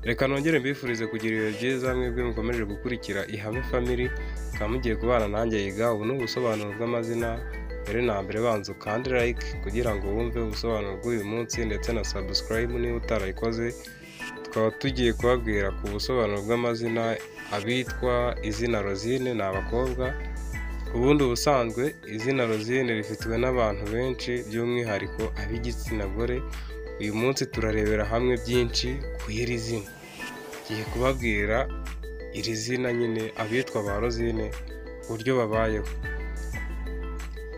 Reka nongere mbifurize kugira ibihe byiza mwebwe mukomeje gukurikira Ihame Family, mukaba mugiye kubana nanjye yiga. Ubu ni ubusobanuro bw'amazina. Mbere na mbere banza ukande like kugira ngo wumve ubusobanuro bw'uyu munsi, ndetse na subscribe niba utarayikoze. Tukaba tugiye kubabwira ku busobanuro bw'amazina. Abitwa izina Rosine ni abakobwa. Ubundi ubusanzwe izina Rosine rifitwe n'abantu benshi, by'umwihariko ab'igitsina gore. Uyu munsi turarebera hamwe byinshi ku iri zina. Ngiye kubabwira iri zina nyine, abitwa ba Rosine uburyo babayeho.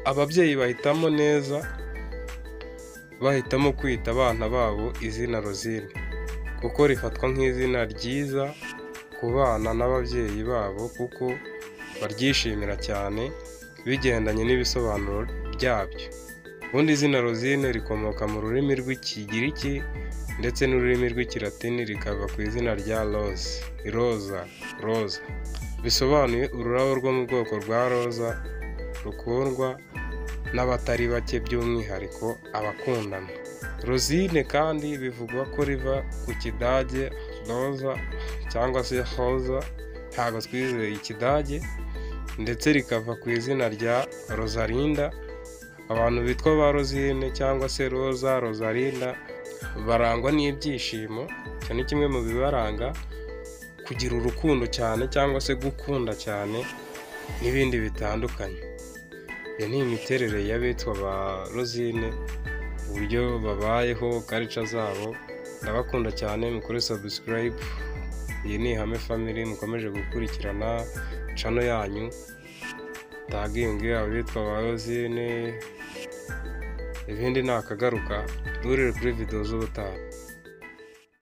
Ababyeyi bahitamo neza, bahitamo kwita abana babo izina Rosine kuko rifatwa nk'izina ryiza ku bana n'ababyeyi babo, kuko baryishimira cyane bigendanye n'ibisobanuro byabyo. Ubundi izina Rosine rikomoka mu rurimi rw'Ikigiriki ndetse n'ururimi rw'Ikilatini, rikava ku izina rya roza, bisobanuye ururabo rwo mu bwoko rwa roza rukundwa n'abatari bake, by'umwihariko abakundana. Rosine kandi bivugwa ko riva ku Kidage roza cyangwa se hoza, ntabwo twizeye Ikidage, ndetse rikava ku izina rya Rosalinda. Abantu bitwa ba Rosine cyangwa se Roza, Rosalinda barangwa n'ibyishimo. Icyo ni kimwe mu bibaranga, kugira urukundo cyane cyangwa se gukunda cyane n'ibindi bitandukanye. Iyo ni imiterere y'abitwa ba Rosine, uburyo babayeho, culture zabo. Ndabakunda cyane, mukore subscribe. Iyi ni Ihame Family, mukomeje gukurikirana channel yanyu. Tagingi abitwa ba Rosine, ibindi nakagaruka. Duhurire kuri video z'ubutaha.